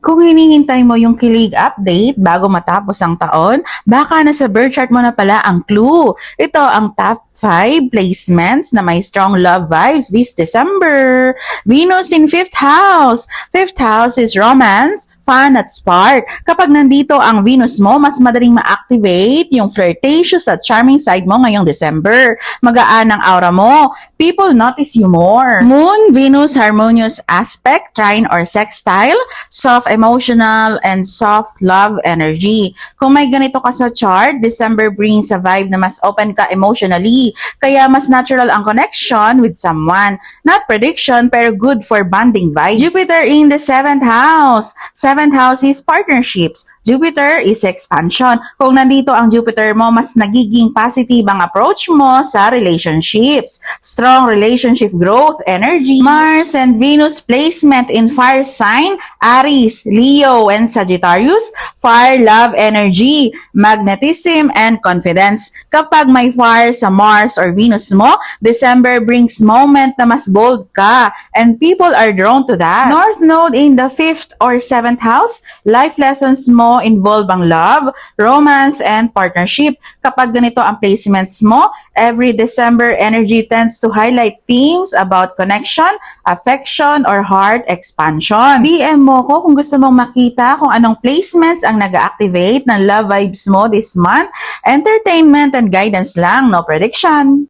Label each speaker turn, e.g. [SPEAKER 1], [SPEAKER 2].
[SPEAKER 1] Kung hinihintay mo yung kilig update bago matapos ang taon, baka nasa birth chart mo na pala ang clue. Ito ang top 5 placements na may strong love vibes this December. Venus in 5th house. 5th house is romance, fun at spark. Kapag nandito ang Venus mo, mas madaling ma-activate yung flirtatious at charming side mo ngayong December. Magaan ang aura mo. People notice you more. Moon, Venus, harmonious aspect, trine or sextile, soft emotional and soft love energy. Kung may ganito ka sa chart, December brings a vibe na mas open ka emotionally. Kaya mas natural ang connection with someone. Not prediction, pero good for bonding vibes. Jupiter in the 7th house. 7th house is partnerships. Jupiter is expansion. Kung nandito ang Jupiter mo, mas nagiging positive ang approach mo sa relationships. Strong relationship growth, energy. Mars and Venus placement in fire sign, Aries, Leo, and Sagittarius, fire love energy, magnetism, and confidence. Kapag may fire sa Mars or Venus mo, December brings moment na mas bold ka, and people are drawn to that. North Node in the 5th or 7th house, life lessons mo involve ang love, romance, and partnership. Kapag ganito ang placements mo, every December energy tends to highlight themes about connection, affection, or heart expansion. DM mo ko kung gusto mong makita kung anong placements ang nag-activate ng love vibes mo this month. Entertainment and guidance lang, no prediction.